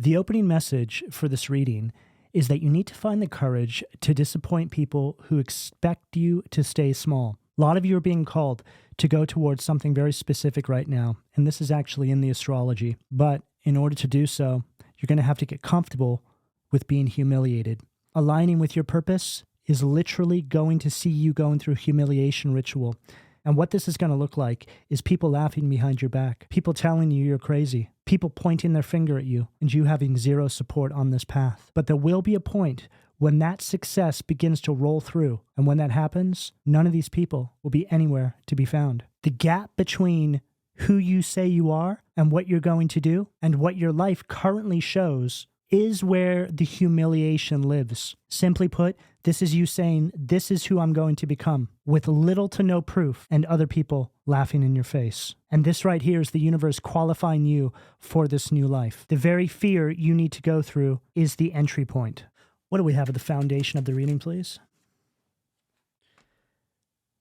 The opening message for this reading is that you need to find the courage to disappoint people who expect you to stay small. A lot of you are being called to go towards something very specific right now, and this is actually in the astrology. But in order to do so, you're going to have to get comfortable with being humiliated. Aligning with your purpose is literally going to see you going through humiliation ritual. And what this is going to look like is people laughing behind your back, people telling you you're crazy, people pointing their finger at you, and you having zero support on this path. But there will be a point when that success begins to roll through. And when that happens, none of these people will be anywhere to be found. The gap between who you say you are and what you're going to do and what your life currently shows is where the humiliation lives. Simply put, this is you saying, this is who I'm going to become, with little to no proof and other people laughing in your face. And this right here is the universe qualifying you for this new life. The very fear you need to go through is the entry point. What do we have at the foundation of the reading, please?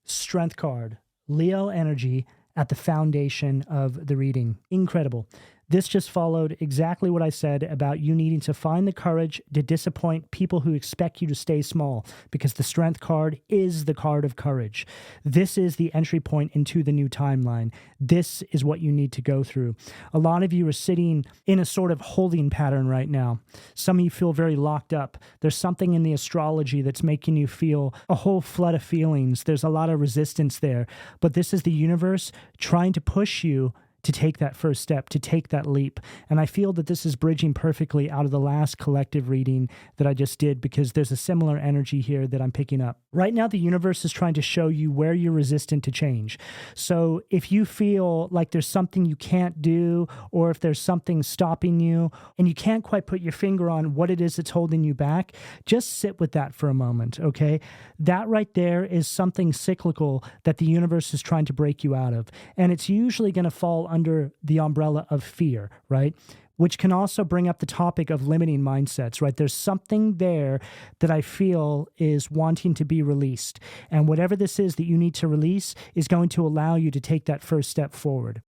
Strength card, Leo energy at the foundation of the reading. Incredible. This just followed exactly what I said about you needing to find the courage to disappoint people who expect you to stay small, because the Strength card is the card of courage. This is the entry point into the new timeline. This is what you need to go through. A lot of you are sitting in a sort of holding pattern right now. Some of you feel very locked up. There's something in the astrology that's making you feel a whole flood of feelings. There's a lot of resistance there. But this is the universe trying to push you to take that first step, to take that leap. And I feel that this is bridging perfectly out of the last collective reading that I just did, because there's a similar energy here that I'm picking up. Right now, the universe is trying to show you where you're resistant to change. So if you feel like there's something you can't do, or if there's something stopping you and you can't quite put your finger on what it is that's holding you back, just sit with that for a moment, okay? That right there is something cyclical that the universe is trying to break you out of. And it's usually going to fall under the umbrella of fear, right? Which can also bring up the topic of limiting mindsets, right? There's something there that I feel is wanting to be released. And whatever this is that you need to release is going to allow you to take that first step forward.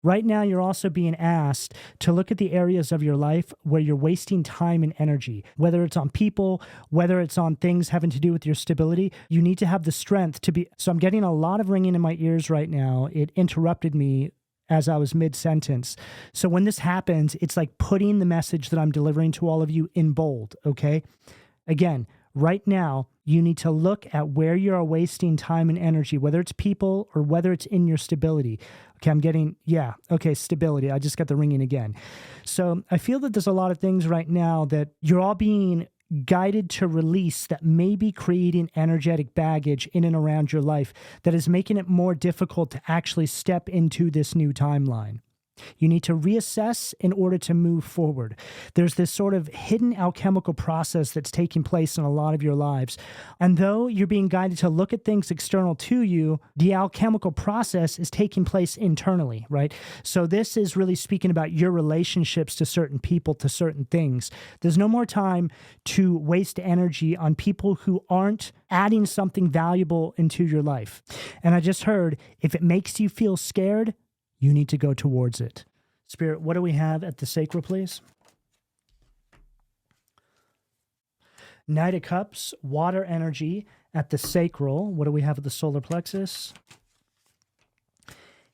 Right now, you're also being asked to look at the areas of your life where you're wasting time and energy, whether it's on people, whether it's on things having to do with your stability. You need to have the strength to be. So I'm getting a lot of ringing in my ears right now. It interrupted me as I was mid-sentence. So when this happens, it's like putting the message that I'm delivering to all of you in bold, okay? Again, right now, you need to look at where you are wasting time and energy, whether it's people or whether it's in your stability. Okay, I'm getting, stability. I just got the ringing again. So I feel that there's a lot of things right now that you're all being guided to release that may be creating energetic baggage in and around your life that is making it more difficult to actually step into this new timeline. You need to reassess in order to move forward. There's this sort of hidden alchemical process that's taking place in a lot of your lives. And though you're being guided to look at things external to you, the alchemical process is taking place internally, right? So this is really speaking about your relationships to certain people, to certain things. There's no more time to waste energy on people who aren't adding something valuable into your life. And I just heard, if it makes you feel scared, you need to go towards it. Spirit, what do we have at the sacral, please? Knight of Cups, water energy at the sacral. What do we have at the solar plexus?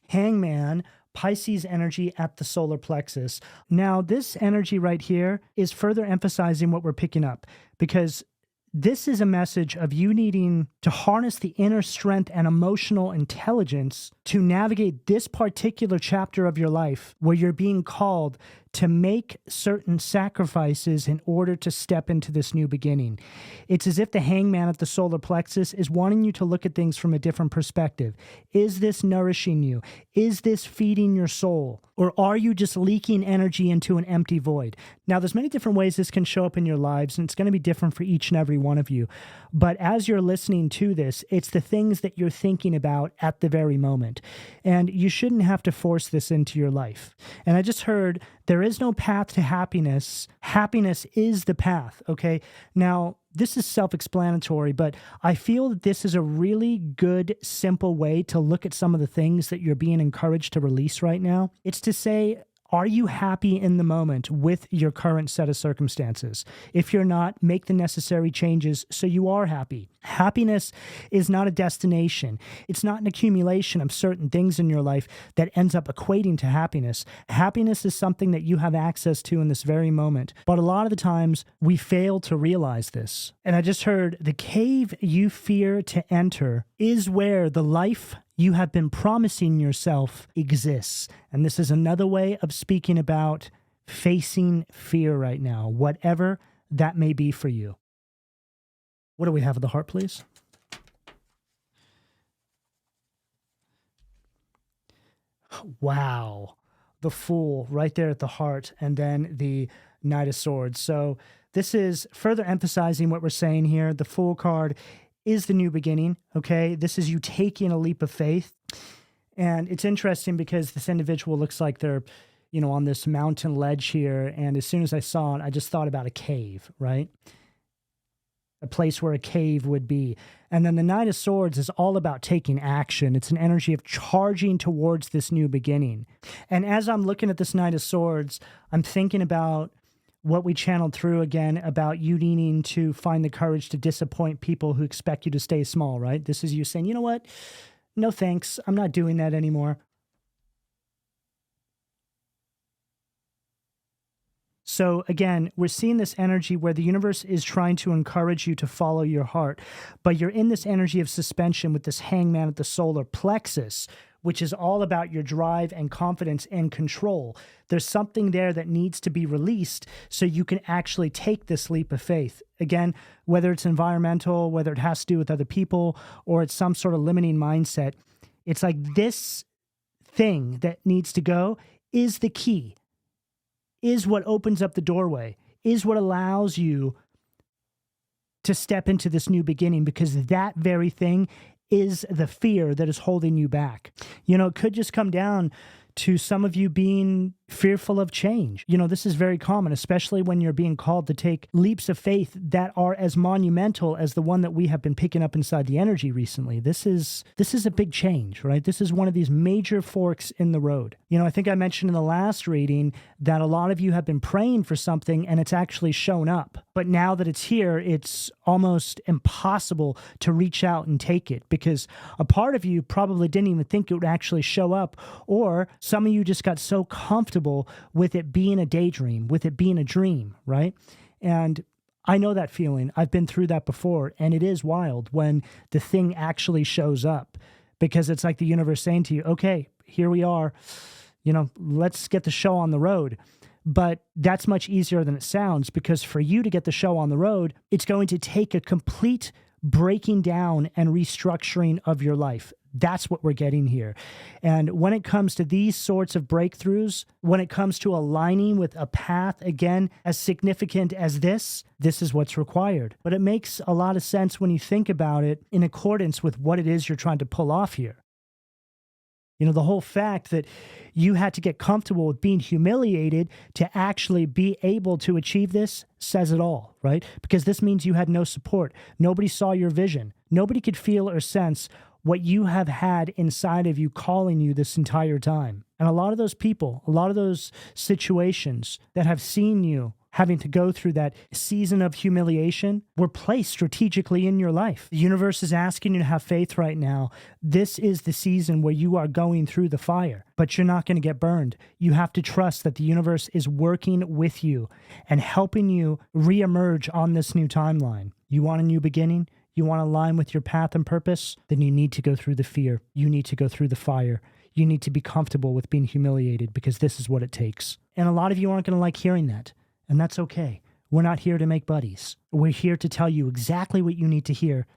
Hangman, Pisces energy at the solar plexus. Now, this energy right here is further emphasizing what we're picking up, because this is a message of you needing to harness the inner strength and emotional intelligence to navigate this particular chapter of your life where you're being called to make certain sacrifices in order to step into this new beginning. It's as if the hangman at the solar plexus is wanting you to look at things from a different perspective. Is this nourishing you? Is this feeding your soul? Or are you just leaking energy into an empty void? Now, there's many different ways this can show up in your lives, and it's going to be different for each and every one of you. But as you're listening to this, it's the things that you're thinking about at the very moment. And you shouldn't have to force this into your life. And I just heard, there is no path to happiness. Happiness is the path, okay? Now, this is self-explanatory, but I feel that this is a really good, simple way to look at some of the things that you're being encouraged to release right now. It's to say, Are you happy in the moment with your current set of circumstances? If you're not, make the necessary changes so you are happy. Happiness is not a destination. It's not an accumulation of certain things in your life that ends up equating to happiness. Happiness is something that you have access to in this very moment. But a lot of the times we fail to realize this. And I just heard the cave you fear to enter is where the life you have been promising yourself exists. And this is another way of speaking about facing fear right now, whatever that may be for you. What do we have at the heart, please? Wow. The Fool right there at the heart, and then the Knight of Swords. So this is further emphasizing what we're saying here. The Fool card is the new beginning, okay? This is you taking a leap of faith. And it's interesting because this individual looks like they're, on this mountain ledge here. And as soon as I saw it, I just thought about a cave, right? A place where a cave would be. And then the Knight of Swords is all about taking action. It's an energy of charging towards this new beginning. And as I'm looking at this Knight of Swords, I'm thinking about what we channeled through again about you needing to find the courage to disappoint people who expect you to stay small, right? This is you saying, you know what? No thanks. I'm not doing that anymore. So again, we're seeing this energy where the universe is trying to encourage you to follow your heart, but you're in this energy of suspension with this hangman at the solar plexus, which is all about your drive and confidence and control. There's something there that needs to be released so you can actually take this leap of faith. Again, whether it's environmental, whether it has to do with other people, or it's some sort of limiting mindset, it's like this thing that needs to go is the key, is what opens up the doorway, is what allows you to step into this new beginning, because that very thing is the fear that is holding you back. It could just come down to some of you being fearful of change. This is very common, especially when you're being called to take leaps of faith that are as monumental as the one that we have been picking up inside the energy recently. This is a big change, right? This is one of these major forks in the road. I think I mentioned in the last reading that a lot of you have been praying for something and it's actually shown up. But now that it's here, it's almost impossible to reach out and take it, because a part of you probably didn't even think it would actually show up, or some of you just got so comfortable with it being a daydream, with it being a dream, right? And I know that feeling. I've been through that before, and it is wild when the thing actually shows up, because it's like the universe saying to you, okay, here we are, let's get the show on the road. But that's much easier than it sounds, because for you to get the show on the road, it's going to take a complete breaking down and restructuring of your life. That's what we're getting here. And when it comes to these sorts of breakthroughs, when it comes to aligning with a path, again, as significant as this is what's required. But it makes a lot of sense when you think about it in accordance with what it is you're trying to pull off here. The whole fact that you had to get comfortable with being humiliated to actually be able to achieve this says it all, right? Because this means you had no support. Nobody saw your vision. Nobody could feel or sense what you have had inside of you calling you this entire time. And a lot of those people, a lot of those situations that have seen you having to go through that season of humiliation were placed strategically in your life. The universe is asking you to have faith right now. This is the season where you are going through the fire, but you're not going to get burned. You have to trust that the universe is working with you and helping you reemerge on this new timeline. You want a new beginning? You want to align with your path and purpose? Then you need to go through the fear. You need to go through the fire. You need to be comfortable with being humiliated, because this is what it takes. And a lot of you aren't going to like hearing that. And that's okay. We're not here to make buddies. We're here to tell you exactly what you need to hear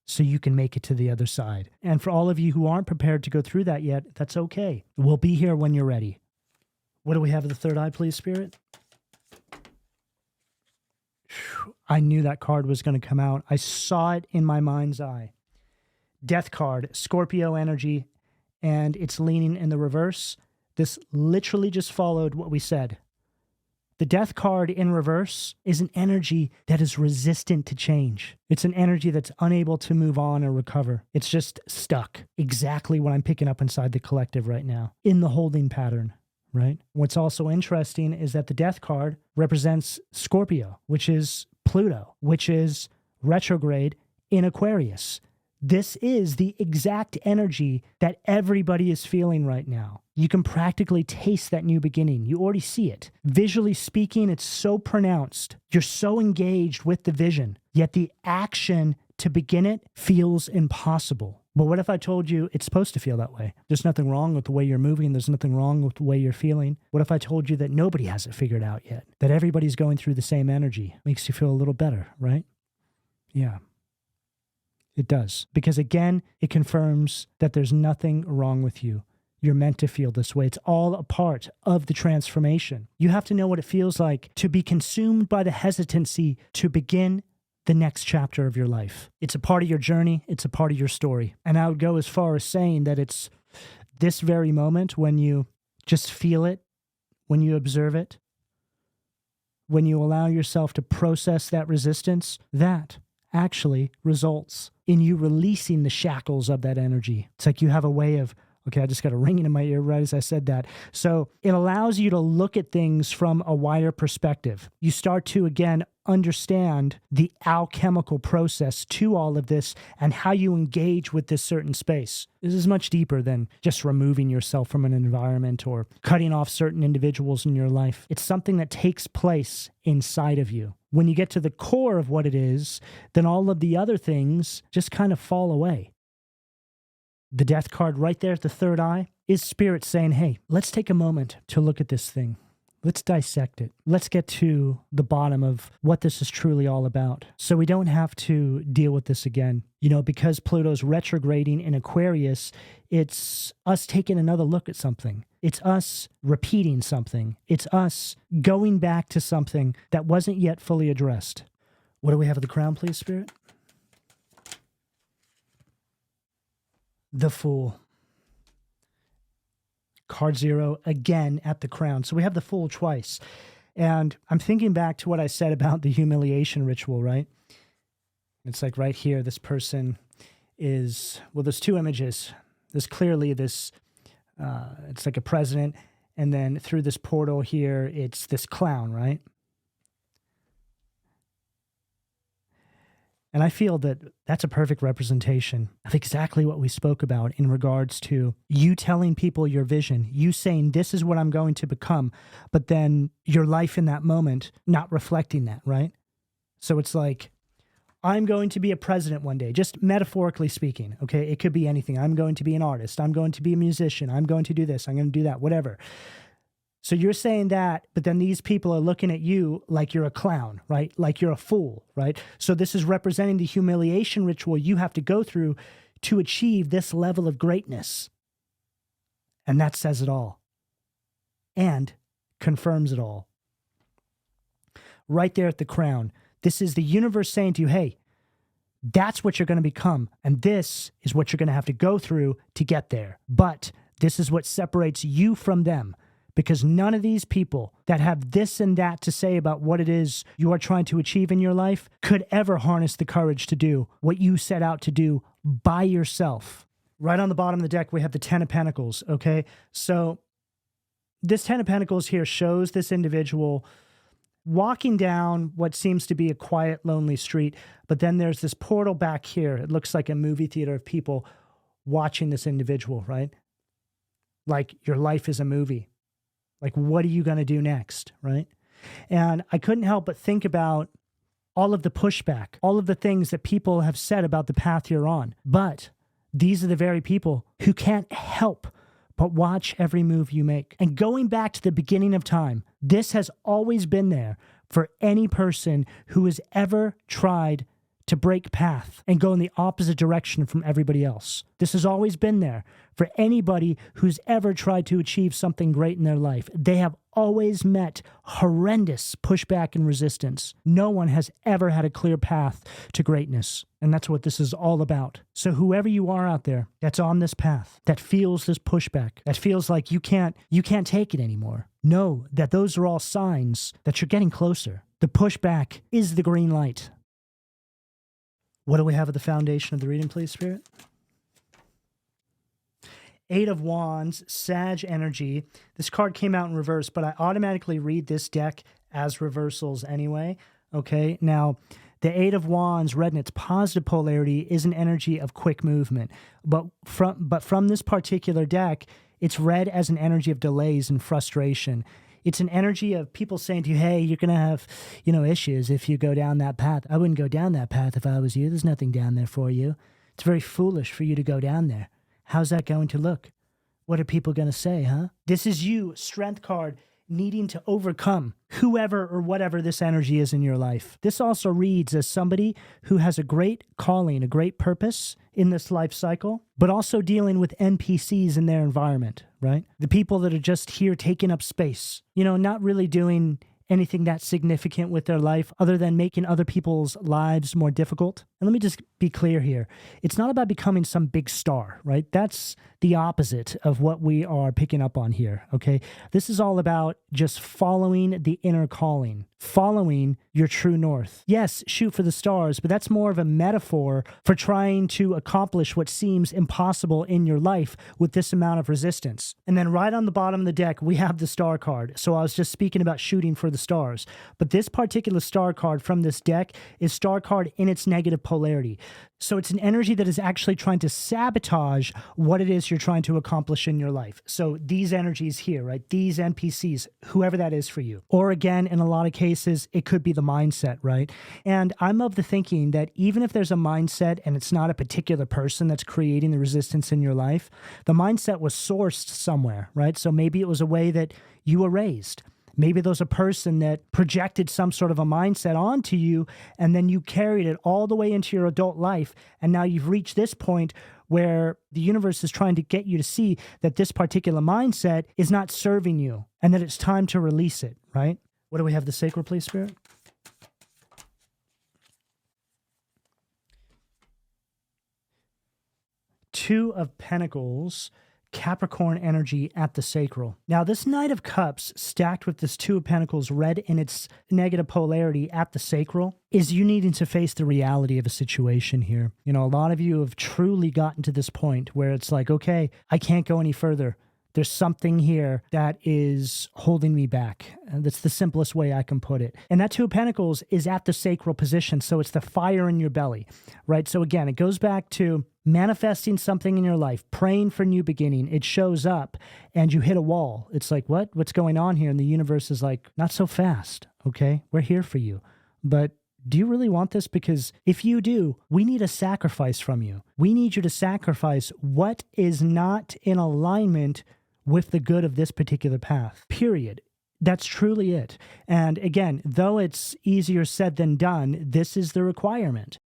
so you can make it to the other side. And for all of you who aren't prepared to go through that yet, that's okay. We'll be here when you're ready. What do we have at the third eye, please, Spirit? I knew that card was going to come out. I saw it in my mind's eye. Death card, Scorpio energy, and it's leaning in the reverse. This literally just followed what we said. The death card in reverse is an energy that is resistant to change. It's an energy that's unable to move on or recover. It's just stuck. Exactly what I'm picking up inside the collective right now, in the holding pattern, right? What's also interesting is that the death card represents Scorpio, which is Pluto, which is retrograde in Aquarius. This is the exact energy that everybody is feeling right now. You can practically taste that new beginning. You already see it. Visually speaking, it's so pronounced. You're so engaged with the vision, yet the action to begin it feels impossible. But what if I told you it's supposed to feel that way? There's nothing wrong with the way you're moving. There's nothing wrong with the way you're feeling. What if I told you that nobody has it figured out yet? That everybody's going through the same energy? Makes you feel a little better, right? Yeah. It does. Because again, it confirms that there's nothing wrong with you. You're meant to feel this way. It's all a part of the transformation. You have to know what it feels like to be consumed by the hesitancy to begin the next chapter of your life. It's a part of your journey. It's a part of your story. And I would go as far as saying that it's this very moment when you just feel it, when you observe it, when you allow yourself to process that resistance, that actually results in you releasing the shackles of that energy. It's like you have a way of, okay, I just got a ringing in my ear right as I said that. So it allows you to look at things from a wider perspective. You start to, again, understand the alchemical process to all of this and how you engage with this certain space. This is much deeper than just removing yourself from an environment or cutting off certain individuals in your life. It's something that takes place inside of you. When you get to the core of what it is, then all of the other things just kind of fall away. The death card right there at the third eye is spirit saying, hey, let's take a moment to look at this thing. Let's dissect it. Let's get to the bottom of what this is truly all about so we don't have to deal with this again. You know, because Pluto's retrograding in Aquarius, it's us taking another look at something. It's us repeating something. It's us going back to something that wasn't yet fully addressed. What do we have at the crown, please, Spirit? The Fool. Card 0 again at the crown. So we have the Fool twice. And I'm thinking back to what I said about the humiliation ritual, right? It's like right here, this person is, well, there's two images. There's clearly this, it's like a president. And then through this portal here, it's this clown, right? And I feel that that's a perfect representation of exactly what we spoke about in regards to you telling people your vision, you saying, this is what I'm going to become, but then your life in that moment not reflecting that, right? So it's like, I'm going to be a president one day, just metaphorically speaking, okay? It could be anything. I'm going to be an artist. I'm going to be a musician. I'm going to do this. I'm going to do that, whatever. So you're saying that, but then these people are looking at you like you're a clown, right? Like you're a fool, right? So this is representing the humiliation ritual you have to go through to achieve this level of greatness. And that says it all. And confirms it all. Right there at the crown. This is the universe saying to you, hey, that's what you're going to become. And this is what you're going to have to go through to get there. But this is what separates you from them. Because none of these people that have this and that to say about what it is you are trying to achieve in your life could ever harness the courage to do what you set out to do by yourself. Right on the bottom of the deck, we have the 10 of Pentacles, okay? So this 10 of Pentacles here shows this individual walking down what seems to be a quiet, lonely street, but then there's this portal back here. It looks like a movie theater of people watching this individual, right? Like your life is a movie. Like, what are you going to do next, right? And I couldn't help but think about all of the pushback, all of the things that people have said about the path you're on. But these are the very people who can't help but watch every move you make. And going back to the beginning of time, this has always been there for any person who has ever tried to break path and go in the opposite direction from everybody else. This has always been there for anybody who's ever tried to achieve something great in their life. They have always met horrendous pushback and resistance. No one has ever had a clear path to greatness. And that's what this is all about. So whoever you are out there that's on this path, that feels this pushback, that feels like you can't take it anymore, know that those are all signs that you're getting closer. The pushback is the green light. What do we have at the foundation of the reading, please, Spirit? Eight of Wands, Sag energy. This card came out in reverse, but I automatically read this deck as reversals anyway. Okay, now the Eight of Wands, read in its positive polarity, is an energy of quick movement. But from this particular deck, it's read as an energy of delays and frustration. It's an energy of people saying to you, hey, you're going to have, issues if you go down that path. I wouldn't go down that path if I was you. There's nothing down there for you. It's very foolish for you to go down there. How's that going to look? What are people going to say, huh? This is you, Strength card, needing to overcome whoever or whatever this energy is in your life. This also reads as somebody who has a great calling, a great purpose in this life cycle, but also dealing with NPCs in their environment, right? The people that are just here taking up space, not really doing anything that significant with their life other than making other people's lives more difficult. And let me just be clear here. It's not about becoming some big star, right? That's the opposite of what we are picking up on here, okay? This is all about just following the inner calling, following your true north. Yes, shoot for the stars, but that's more of a metaphor for trying to accomplish what seems impossible in your life with this amount of resistance. And then right on the bottom of the deck, we have the star card. So I was just speaking about shooting for the stars. But this particular star card from this deck is star card in its negative polarity. So it's an energy that is actually trying to sabotage what it is you're trying to accomplish in your life. So these energies here, right? These NPCs, whoever that is for you. Or again, in a lot of cases, it could be the mindset, right? And I'm of the thinking that even if there's a mindset and it's not a particular person that's creating the resistance in your life, the mindset was sourced somewhere, right? So maybe it was a way that you were raised. Maybe there was a person that projected some sort of a mindset onto you, and then you carried it all the way into your adult life. And now you've reached this point where the universe is trying to get you to see that this particular mindset is not serving you and that it's time to release it, right? What do we have? The sacral, please, Spirit? Two of Pentacles, Capricorn energy at the sacral. Now, this Knight of Cups stacked with this Two of Pentacles read in its negative polarity at the sacral is you needing to face the reality of a situation here. A lot of you have truly gotten to this point where it's like, okay, I can't go any further. There's something here that is holding me back. That's the simplest way I can put it. And that Two of Pentacles is at the sacral position, so it's the fire in your belly, right? So again, it goes back to manifesting something in your life, praying for new beginning. It shows up and you hit a wall. It's like, what? What's going on here? And the universe is like, not so fast, okay? We're here for you. But do you really want this? Because if you do, we need a sacrifice from you. We need you to sacrifice what is not in alignment with the good of this particular path, period. That's truly it. And again, though it's easier said than done, this is the requirement.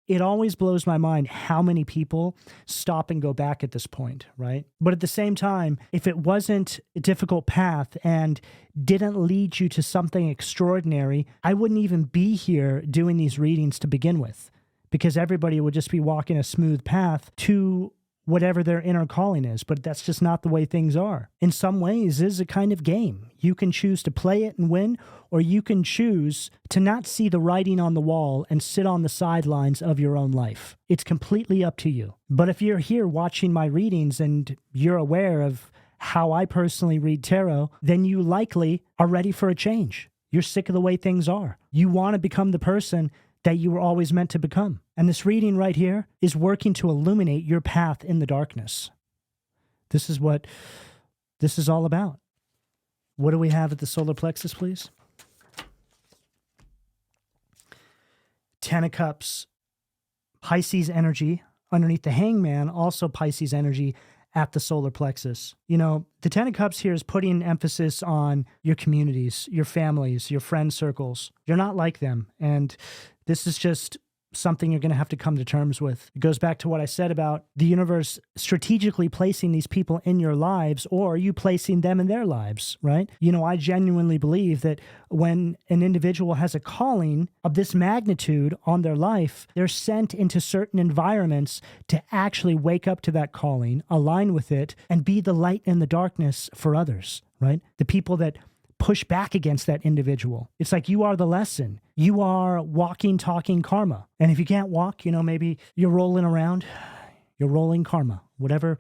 It always blows my mind how many people stop and go back at this point, right? But at the same time, if it wasn't a difficult path and didn't lead you to something extraordinary, I wouldn't even be here doing these readings to begin with, because everybody would just be walking a smooth path to whatever their inner calling is, but that's just not the way things are. In some ways, it is a kind of game. You can choose to play it and win, or you can choose to not see the writing on the wall and sit on the sidelines of your own life. It's completely up to you. But if you're here watching my readings and you're aware of how I personally read tarot, then you likely are ready for a change. You're sick of the way things are. You want to become the person that you were always meant to become. And this reading right here is working to illuminate your path in the darkness. This is what this is all about. What do we have at the solar plexus, please? Ten of Cups, Pisces energy. Underneath the Hangman, also Pisces energy at the solar plexus. The Ten of Cups here is putting emphasis on your communities, your families, your friend circles. You're not like them. And this is just something you're going to have to come to terms with. It goes back to what I said about the universe strategically placing these people in your lives, or you placing them in their lives, right? I genuinely believe that when an individual has a calling of this magnitude on their life, they're sent into certain environments to actually wake up to that calling, align with it, and be the light in the darkness for others, right? The people that push back against that individual. It's like you are the lesson. You are walking, talking karma. And if you can't walk, maybe you're rolling around, you're rolling karma, whatever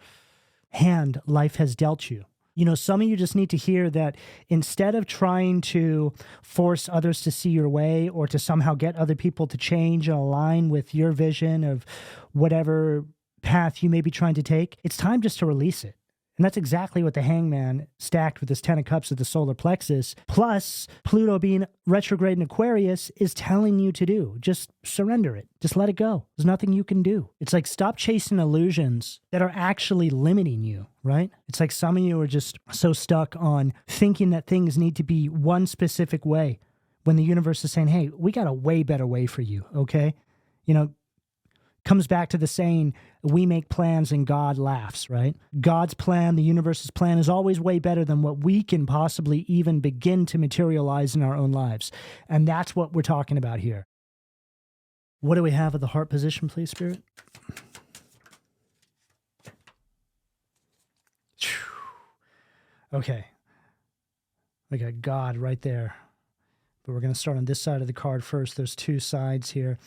hand life has dealt you. You know, some of you just need to hear that instead of trying to force others to see your way or to somehow get other people to change and align with your vision of whatever path you may be trying to take, it's time just to release it. And that's exactly what the Hangman stacked with this 10 of Cups of the solar plexus, plus Pluto being retrograde in Aquarius, is telling you to do. Just surrender it. Just let it go. There's nothing you can do. It's like stop chasing illusions that are actually limiting you, right? It's like some of you are just so stuck on thinking that things need to be one specific way when the universe is saying, hey, we got a way better way for you, okay? You know, comes back to the saying, we make plans and God laughs, right? God's plan, the universe's plan is always way better than what we can possibly even begin to materialize in our own lives. And that's what we're talking about here. What do we have at the heart position, please, Spirit? Okay. We got God right there. But we're going to start on this side of the card first. There's two sides here.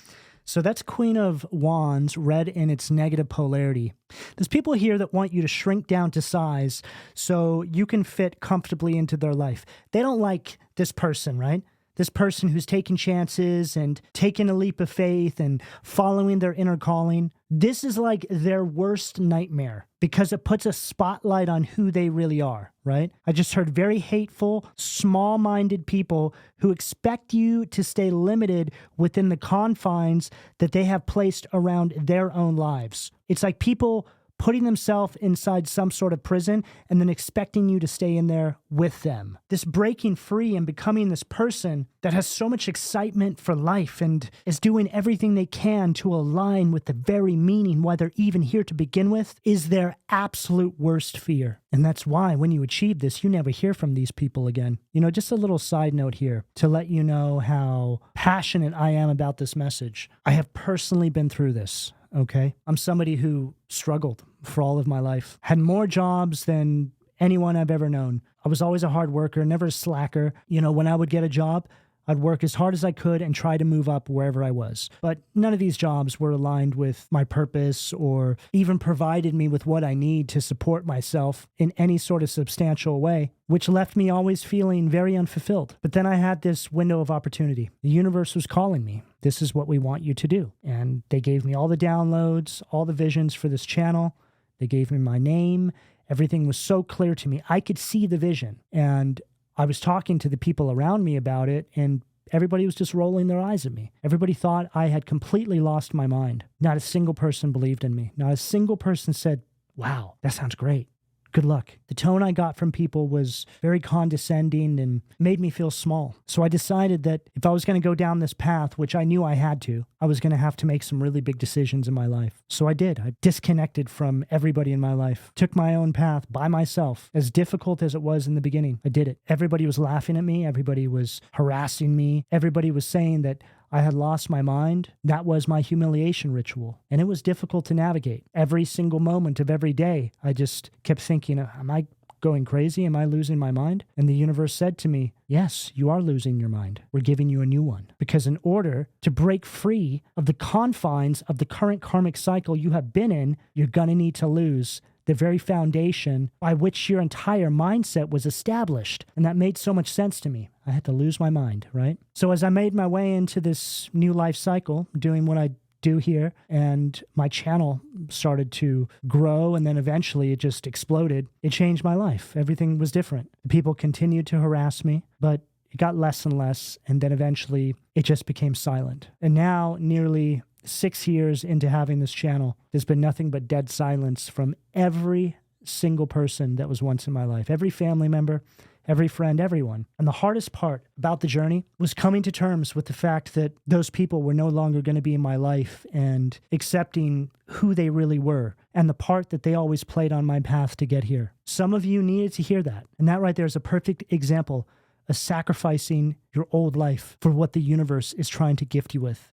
So that's Queen of Wands, read in its negative polarity. There's people here that want you to shrink down to size so you can fit comfortably into their life. They don't like this person, right? This person who's taking chances and taking a leap of faith and following their inner calling. This is like their worst nightmare because it puts a spotlight on who they really are, right? I just heard very hateful, small-minded people who expect you to stay limited within the confines that they have placed around their own lives. It's like people putting themselves inside some sort of prison and then expecting you to stay in there with them. This breaking free and becoming this person that has so much excitement for life and is doing everything they can to align with the very meaning why they're even here to begin with is their absolute worst fear. And that's why when you achieve this, you never hear from these people again. You know, just a little side note here to let you know how passionate I am about this message. I have personally been through this. Okay. I'm somebody who struggled for all of my life, had more jobs than anyone I've ever known. I was always a hard worker, never a slacker. You know, when I would get a job, I'd work as hard as I could and try to move up wherever I was. But none of these jobs were aligned with my purpose or even provided me with what I need to support myself in any sort of substantial way, which left me always feeling very unfulfilled. But then I had this window of opportunity. The universe was calling me. This is what we want you to do. And they gave me all the downloads, all the visions for this channel. They gave me my name. Everything was so clear to me. I could see the vision. And I was talking to the people around me about it, and everybody was just rolling their eyes at me. Everybody thought I had completely lost my mind. Not a single person believed in me. Not a single person said, wow, that sounds great. Good luck. The tone I got from people was very condescending and made me feel small. So I decided that if I was going to go down this path, which I knew I had to, I was going to have to make some really big decisions in my life. So I did. I disconnected from everybody in my life, took my own path by myself. As difficult as it was in the beginning, I did it. Everybody was laughing at me. Everybody was harassing me. Everybody was saying that I had lost my mind. That was my humiliation ritual. And it was difficult to navigate. Every single moment of every day, I just kept thinking, am I going crazy? Am I losing my mind? And the universe said to me, yes, you are losing your mind. We're giving you a new one. Because in order to break free of the confines of the current karmic cycle you have been in, you're going to need to lose the very foundation by which your entire mindset was established. And that made so much sense to me. I had to lose my mind, right? So as I made my way into this new life cycle, doing what I do here, and my channel started to grow, and then eventually it just exploded, it changed my life. Everything was different. People continued to harass me, but it got less and less, and then eventually it just became silent. And now, nearly 6 years into having this channel, there's been nothing but dead silence from every single person that was once in my life, every family member, every friend, everyone. And the hardest part about the journey was coming to terms with the fact that those people were no longer going to be in my life and accepting who they really were and the part that they always played on my path to get here. Some of you needed to hear that. And that right there is a perfect example of sacrificing your old life for what the universe is trying to gift you with.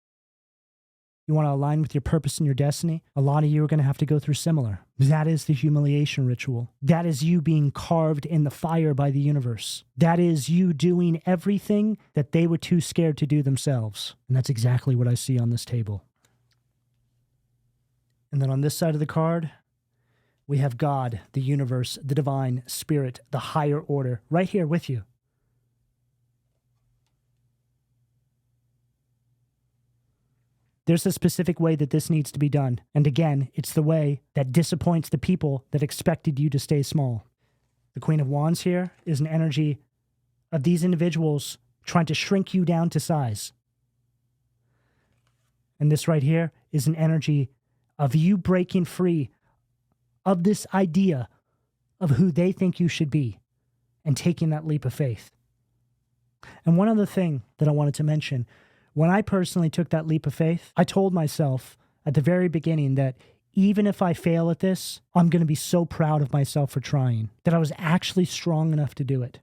You want to align with your purpose and your destiny? A lot of you are going to have to go through similar. That is the humiliation ritual. That is you being carved in the fire by the universe. That is you doing everything that they were too scared to do themselves. And that's exactly what I see on this table. And then on this side of the card, We have God, the universe, the divine, spirit, the higher order, right here with you. There's a specific way that this needs to be done. And again, it's the way that disappoints the people that expected you to stay small. The Queen of Wands here is an energy of these individuals trying to shrink you down to size. And this right here is an energy of you breaking free of this idea of who they think you should be and taking that leap of faith. And one other thing that I wanted to mention, when I personally took that leap of faith, I told myself at the very beginning that even if I fail at this, I'm going to be so proud of myself for trying, that I was actually strong enough to do it.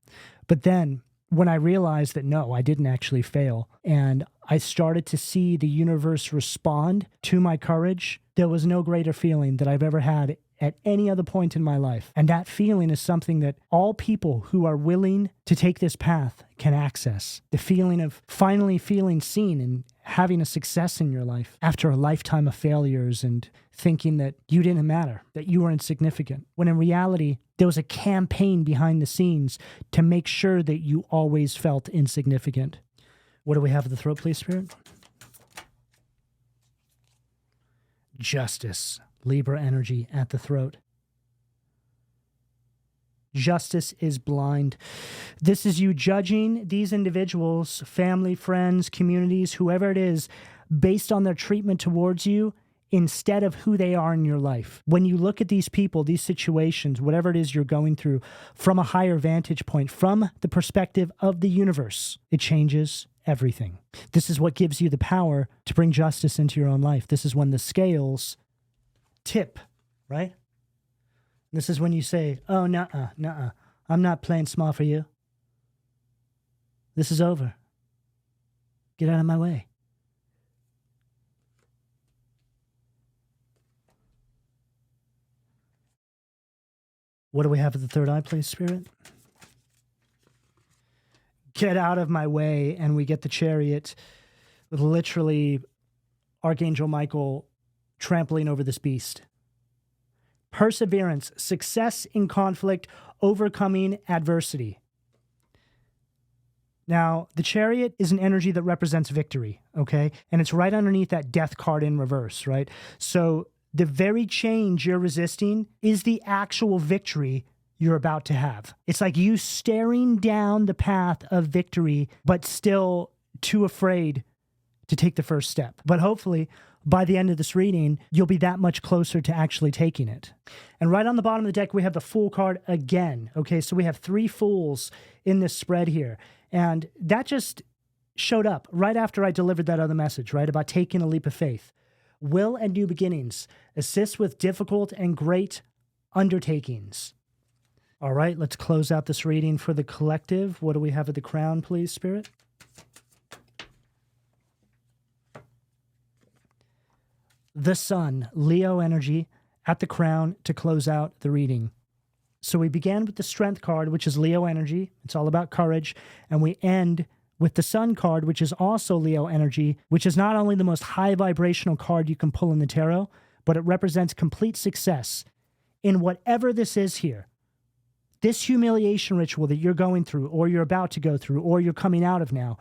But then when I realized that no, I didn't actually fail, and I started to see the universe respond to my courage, there was no greater feeling that I've ever had at any other point in my life. And that feeling is something that all people who are willing to take this path can access. The feeling of finally feeling seen and having a success in your life after a lifetime of failures and thinking that you didn't matter, that you were insignificant, when in reality, there was a campaign behind the scenes to make sure that you always felt insignificant. What do we have at the throat, please, Spirit? Justice. Libra energy at the throat. Justice is blind. This is you judging these individuals, family, friends, communities, whoever it is, based on their treatment towards you instead of who they are in your life. When you look at these people, these situations, whatever it is you're going through, from a higher vantage point, from the perspective of the universe, it changes everything. This is what gives you the power to bring justice into your own life. This is when the scales tip, right? This is when you say, oh, nuh-uh, I'm not playing small for you. This is over. Get out of my way. What do we have at the third eye, please, Spirit? Get out of my way, and we get the Chariot with literally Archangel Michael trampling over this beast. Perseverance, success in conflict, overcoming adversity. Now, the Chariot is an energy that represents victory, okay? And it's right underneath that Death card in reverse, right? So the very change you're resisting is the actual victory you're about to have. It's like you staring down the path of victory, but still too afraid to take the first step. But hopefully, by the end of this reading, you'll be that much closer to actually taking it. And right on the bottom of the deck, we have the Fool card again. Okay, so we have 3 Fools in this spread here. And that just showed up right after I delivered that other message, right, about taking a leap of faith. Will and new beginnings. Assist with difficult and great undertakings. All right, let's close out this reading for the collective. What do we have at the crown, please, Spirit? The Sun, Leo energy, at the crown to close out the reading. So we began with the Strength card, which is Leo energy. It's all about courage. And we end with the Sun card, which is also Leo energy, which is not only the most high vibrational card you can pull in the tarot, but it represents complete success in whatever this is here. This humiliation ritual that you're going through, or you're about to go through, or you're coming out of now,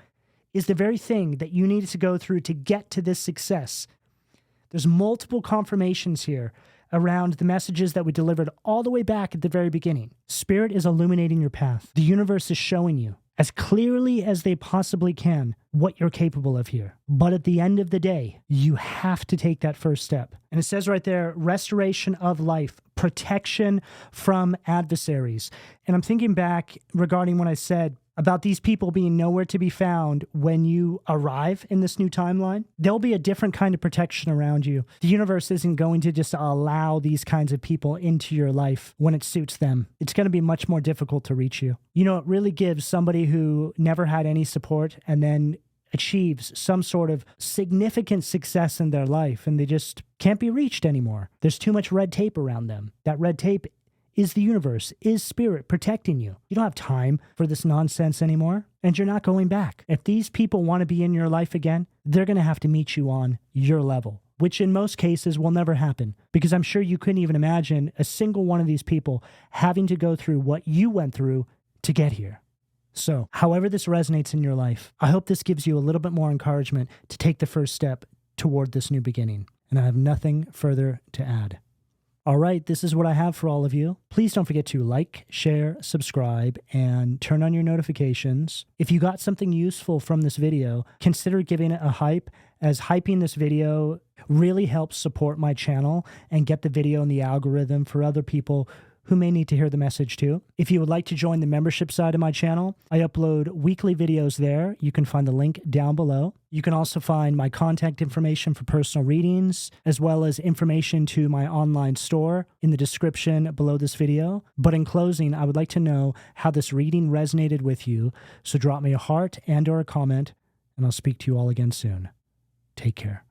is the very thing that you needed to go through to get to this success. There's multiple confirmations here around the messages that we delivered all the way back at the very beginning. Spirit is illuminating your path. The universe is showing you, as clearly as they possibly can, what you're capable of here. But at the end of the day, you have to take that first step. And it says right there, restoration of life, protection from adversaries. And I'm thinking back regarding what I said about these people being nowhere to be found when you arrive in this new timeline. There'll be a different kind of protection around you. The universe isn't going to just allow these kinds of people into your life when it suits them. It's going to be much more difficult to reach you. You know, it really gives somebody who never had any support and then achieves some sort of significant success in their life, and they just can't be reached anymore. There's too much red tape around them. That red tape is the universe, is spirit protecting you. You don't have time for this nonsense anymore, and you're not going back. If these people want to be in your life again, they're going to have to meet you on your level. which in most cases will never happen, because I'm sure you couldn't even imagine a single one of these people having to go through what you went through to get here. So, however this resonates in your life, I hope this gives you a little bit more encouragement to take the first step toward this new beginning. And I have nothing further to add. All right, this is what I have for all of you. Please don't forget to like, share, subscribe, and turn on your notifications. If you got something useful from this video, consider giving it a hype, as hyping this video really helps support my channel and get the video in the algorithm for other people who may need to hear the message too. If you would like to join the membership side of my channel, I upload weekly videos there. You can find the link down below. You can also find my contact information for personal readings, as well as information to my online store in the description below this video. But in closing, I would like to know how this reading resonated with you, so drop me a heart and/or a comment, and I'll speak to you all again soon. Take care.